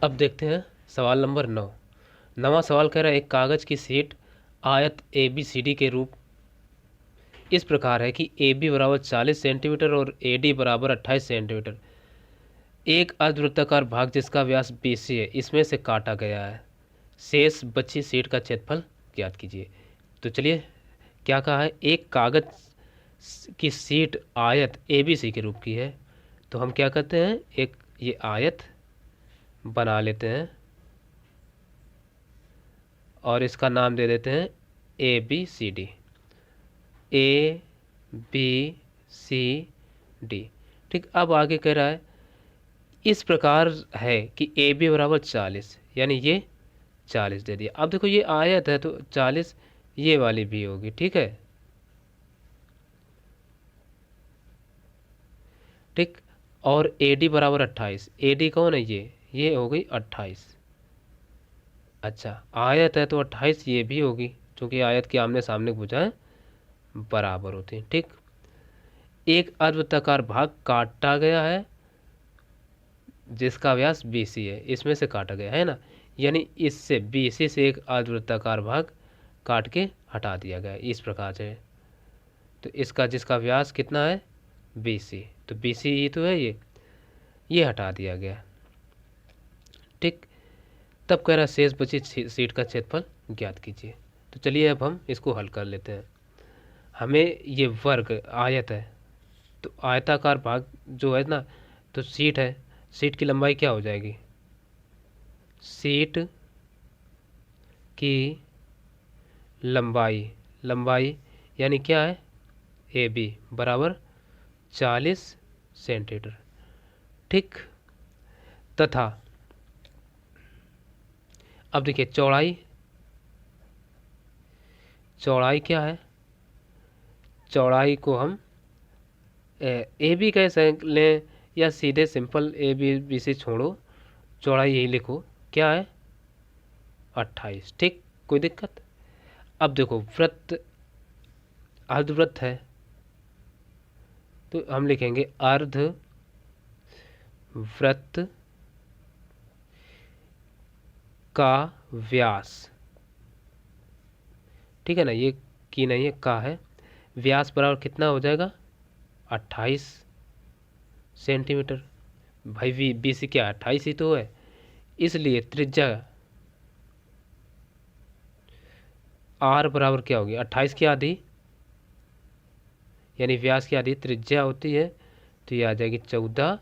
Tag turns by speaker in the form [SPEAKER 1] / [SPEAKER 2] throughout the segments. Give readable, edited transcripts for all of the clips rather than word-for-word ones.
[SPEAKER 1] अब देखते हैं सवाल नंबर 9। नवा सवाल कह रहा है एक कागज़ की शीट आयत ए बी सी डी के रूप इस प्रकार है कि ए बी बराबर 40 सेंटीमीटर और ए डी बराबर 28 सेंटीमीटर। एक अर्धवृत्ताकार भाग जिसका व्यास BC है इसमें से काटा गया है। शेष बची शीट का क्षेत्रफल ज्ञात कीजिए। तो चलिए, क्या कहा है, एक कागज़ की शीट आयत ABC के रूप की है। तो हम क्या करते हैं, एक ये आयत बना लेते हैं और इसका नाम दे देते हैं ABCD। ABCD। ठीक, अब आगे कह रहा है इस प्रकार है कि AB बराबर 40, यानी ये 40 दे दिया। अब देखो ये आयत है तो 40 ये वाली भी होगी, ठीक है। ठीक, और AD बराबर 28। AD कौन है, ये हो गई 28। अच्छा, आयत है तो 28 ये भी होगी, क्योंकि आयत के आमने सामने भुजाएं बराबर होती हैं। ठीक, एक अर्धवृत्ताकार भाग काटा गया है जिसका व्यास BC है, इसमें से काटा गया है ना, यानी इससे BC से एक अर्धवृत्ताकार भाग काट के हटा दिया गया इस प्रकार से। तो इसका जिसका व्यास कितना है BC, तो BC ही तो है, ये हटा दिया गया। ठीक, तब कह रहा शेष बची शीट का क्षेत्रफल ज्ञात कीजिए। तो चलिए अब हम इसको हल कर लेते हैं। हमें ये वर्ग आयत है तो आयताकार भाग जो है ना, तो शीट है, शीट की लंबाई क्या हो जाएगी, शीट की लंबाई यानी क्या है AB बराबर 40 सेंटीमीटर। ठीक, तथा अब देखिए चौड़ाई क्या है, चौड़ाई को हम AB कह लें या सीधे सिंपल ABC छोड़ो, चौड़ाई यही लिखो, क्या है 28। ठीक, कोई दिक्कत। अब देखो वृत्त अर्धवृत्त है तो हम लिखेंगे अर्धवृत्त का व्यास, ठीक है ना, ये की नहीं है, का है, व्यास बराबर कितना हो जाएगा 28 सेंटीमीटर। भाई BC क्या 28 ही तो है, इसलिए त्रिज्या R बराबर क्या होगी 28 की आधी, यानी व्यास की आधी त्रिज्या होती है, तो ये आ जाएगी 14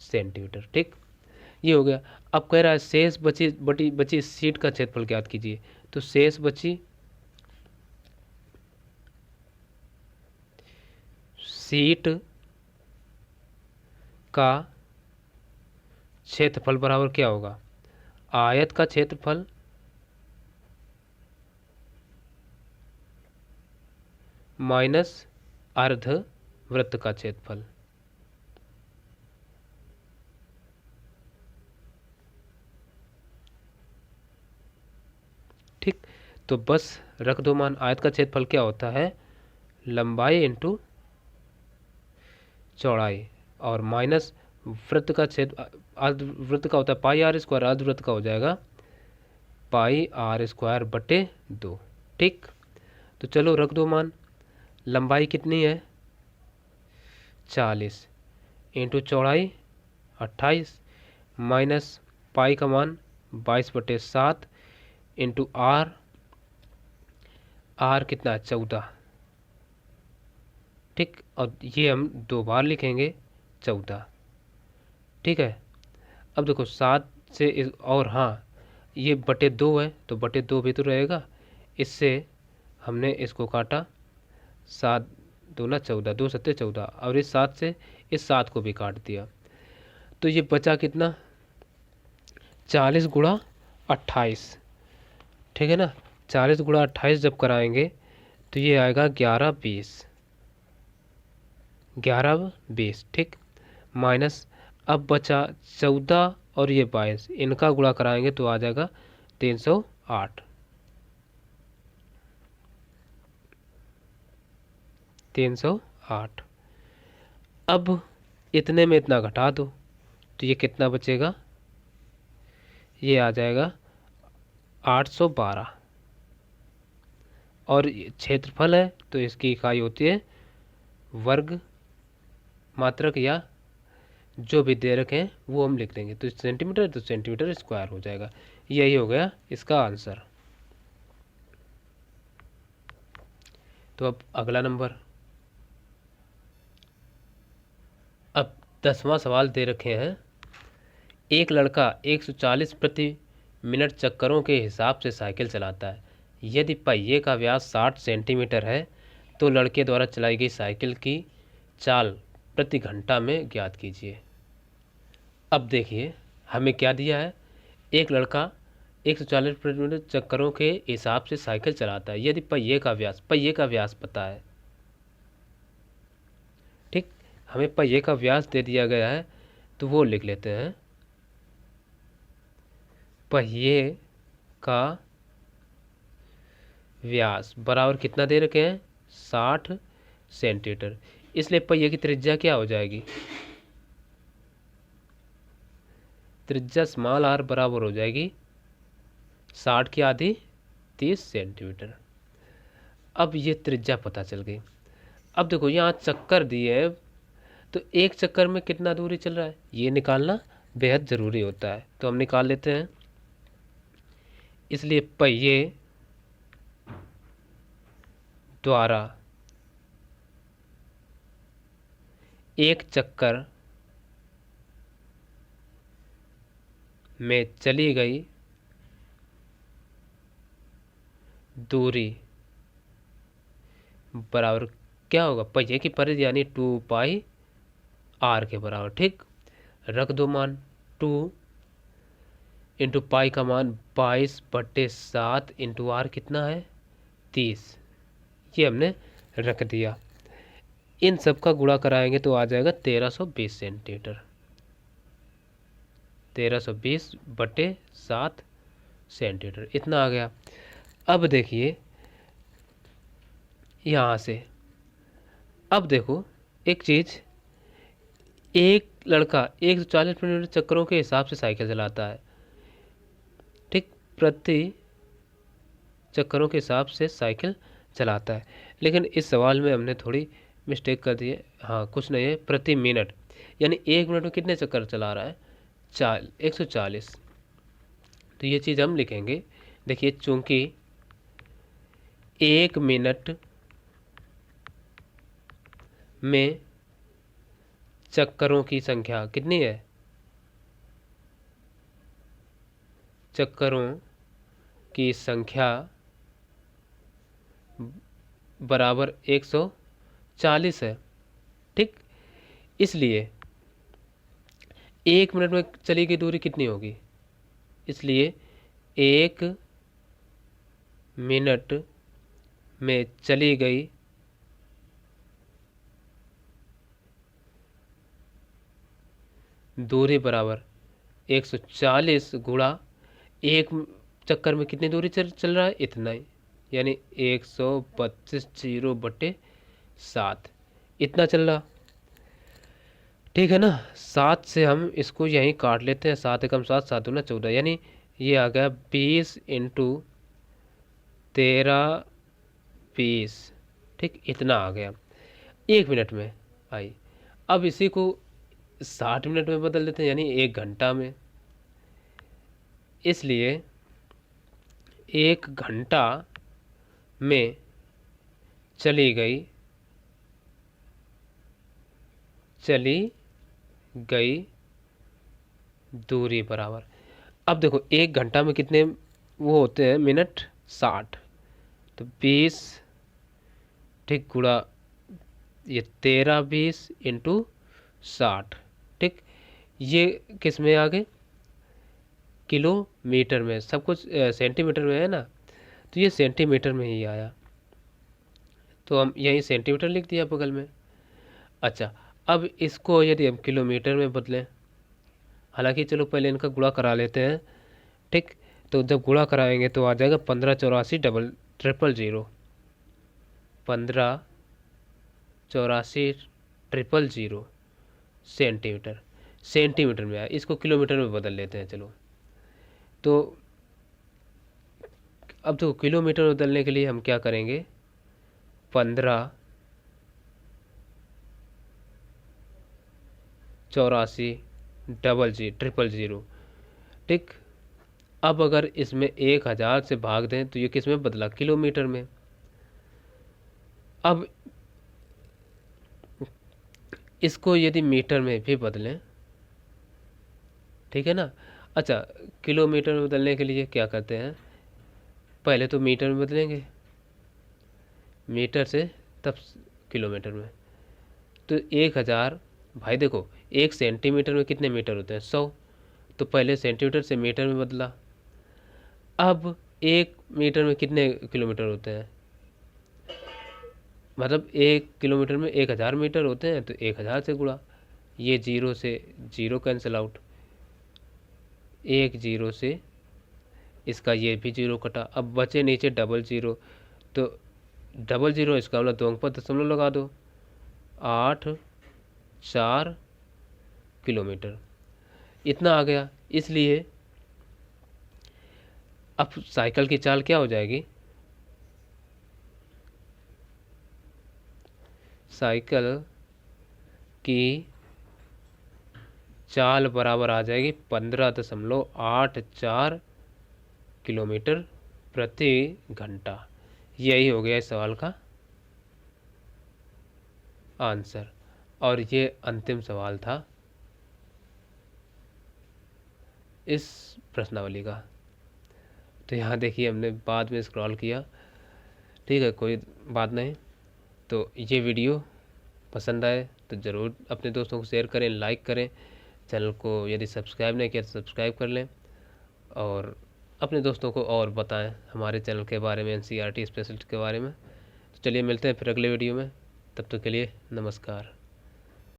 [SPEAKER 1] सेंटीमीटर। ठीक, ये हो गया। अब कह रहा है शेष बची शीट का क्षेत्रफल ज्ञात कीजिए। तो शेष बची शीट का क्षेत्रफल बराबर क्या होगा, आयत का क्षेत्रफल माइनस अर्धवृत्त का क्षेत्रफल। ठीक, तो बस रख दो मान, आयत का क्षेत्रफल क्या होता है लंबाई इंटू चौड़ाई, और माइनस वृत्त का क्षेत्र अर्धवृत्त का होता है पाई R स्क्वायर, अर्धवृत्त का हो जाएगा पाई R स्क्वायर बटे 2। ठीक, तो चलो रख दो मान, लंबाई कितनी है 40 इंटू चौड़ाई 28 माइनस पाई का मान 22/7 इंटू R कितना 14। ठीक, और ये हम 2 बार लिखेंगे 14। ठीक है, अब देखो 7 से और हाँ ये बटे 2 है तो बटे 2 भी तो रहेगा, इससे हमने इसको काटा, 7 दूना 14, 2 सत्ते 14, और इस 7 से इस 7 को भी काट दिया, तो ये बचा कितना 40 गुणा 28। ठीक है ना, 40 गुणा 28 जब कराएंगे तो ये आएगा 11/20। ठीक, माइनस अब बचा 14 और ये 22, इनका गुणा कराएंगे तो आ जाएगा 308। 308। अब इतने में इतना घटा दो तो ये कितना बचेगा ये आ जाएगा 812। और क्षेत्रफल है तो इसकी इकाई होती है वर्ग मात्रक, या जो भी दे रखे हैं वो हम लिख देंगे। तो सेंटीमीटर तो सेंटीमीटर स्क्वायर हो जाएगा। यही हो गया इसका आंसर। तो अब अगला नंबर, अब 10वां सवाल दे रखे हैं। एक लड़का 140 प्रति मिनट चक्करों के हिसाब से साइकिल चलाता है। यदि पहिए का व्यास 60 सेंटीमीटर है तो लड़के द्वारा चलाई गई साइकिल की चाल प्रति घंटा में ज्ञात कीजिए। अब देखिए हमें क्या दिया है, एक लड़का 140 प्रति मिनट चक्करों के हिसाब से साइकिल चलाता है। यदि पहिए का व्यास पता है, ठीक, हमें पहिए का व्यास दे दिया गया है तो वो लिख लेते हैं। पहिए का व्यास बराबर कितना दे रखे हैं, 60 सेंटीमीटर। इसलिए पहिए की त्रिज्या क्या हो जाएगी, त्रिज्या स्मॉल आर बराबर हो जाएगी 60 की आधी 30 सेंटीमीटर। अब ये त्रिज्या पता चल गई। अब देखो यहाँ चक्कर दिए है तो एक चक्कर में कितना दूरी चल रहा है ये निकालना बेहद ज़रूरी होता है। तो हम निकाल लेते हैं। इसलिए पहिए द्वारा एक चक्कर में चली गई दूरी बराबर क्या होगा, पहिए की परिधि यानी 2 पाई आर के बराबर। ठीक, रख दो मान 2 इंटू पाई का मान 22/7 इंटू आर कितना है 30। ये हमने रख दिया। इन सब का गुणा कराएंगे तो आ जाएगा 1320 सेंटीमीटर। 1320/7 सेंटीमीटर इतना आ गया। अब देखिए यहाँ से, अब देखो एक चीज़, एक लड़का 140 मिनट चक्करों के हिसाब से साइकिल चलाता है। ठीक, प्रति चक्करों के हिसाब से साइकिल चलाता है। लेकिन इस सवाल में हमने थोड़ी मिस्टेक कर दी है। हाँ, कुछ नहीं है, प्रति मिनट, यानी 1 मिनट में कितने चक्कर चला रहा है, 140। तो ये चीज़ हम लिखेंगे। देखिए चूंकि 1 मिनट में चक्करों की संख्या कितनी है, चक्करों की संख्या बराबर 140 है। ठीक, इसलिए 1 मिनट में चली गई दूरी कितनी होगी, इसलिए 1 मिनट में चली गई दूरी बराबर 140 गुणा 1 चक्कर में कितनी दूरी चल रहा है, इतना ही, यानी 125/7 इतना चल रहा। ठीक है ना। 7 से हम इसको यहीं काट लेते हैं। 7 एकम 7, 7 दूना 14, यानी ये आ गया 20 इंटू 13 20। ठीक, इतना आ गया 1 मिनट में आई। अब इसी को 60 मिनट में बदल देते हैं, यानी 1 घंटा में। इसलिए 1 घंटा में चली गई दूरी बराबर, अब देखो 1 घंटा में कितने वो होते हैं मिनट, 60, तो 20, ठीक, गुणा ये 13 20 इंटू 60। ठीक, ये किस में आ गए, किलोमीटर में, सब कुछ सेंटीमीटर में है ना, तो ये सेंटीमीटर में ही आया, तो हम यहीं सेंटीमीटर लिख दिया बगल में। अच्छा, अब इसको यदि हम किलोमीटर में बदलें, हालांकि चलो पहले इनका गुणा करा लेते हैं। ठीक, तो जब गुणा कराएंगे तो आ जाएगा 1584,000 1584,000 सेंटीमीटर में आया। इसको किलोमीटर में बदल लेते हैं। चलो तो अब तो किलोमीटर बदलने के लिए हम क्या करेंगे, 15 84 ट्रिपल ज़ीरो, ठीक। अब अगर इसमें 1000 से भाग दें तो ये किस में बदला, किलोमीटर में। अब इसको यदि मीटर में भी बदलें, ठीक है ना। अच्छा, किलोमीटर में बदलने के लिए क्या करते हैं, पहले तो मीटर में बदलेंगे, मीटर से तब किलोमीटर में। तो 1000, भाई देखो 1 सेंटीमीटर में कितने मीटर होते हैं, 100। तो पहले सेंटीमीटर से मीटर में बदला। अब 1 मीटर में कितने किलोमीटर होते हैं, मतलब 1 किलोमीटर में 1000 मीटर होते हैं, तो 1000 से गुणा। ये जीरो से जीरो कैंसिल आउट, 1 0 से इसका ये भी जीरो कटा। अब बचे नीचे डबल ज़ीरो, तो डबल ज़ीरो इसका मतलब 2 अंक पर दशमलव लगा दो, 8 4 किलोमीटर, इतना आ गया। इसलिए अब साइकिल की चाल क्या हो जाएगी, साइकिल की चाल बराबर आ जाएगी 15.84 किलोमीटर प्रति घंटा। यही हो गया इस सवाल का आंसर। और ये अंतिम सवाल था इस प्रश्नावली का। तो यहाँ देखिए हमने बाद में स्क्रॉल किया, ठीक है, कोई बात नहीं। तो ये वीडियो पसंद आए तो ज़रूर अपने दोस्तों को शेयर करें, लाइक करें, चैनल को यदि सब्सक्राइब नहीं किया तो सब्सक्राइब कर लें, और अपने दोस्तों को और बताएं हमारे चैनल के बारे में, एनसीईआरटी स्पेशलिस्ट के बारे में। तो चलिए मिलते हैं फिर अगले वीडियो में, तब तक के लिए नमस्कार।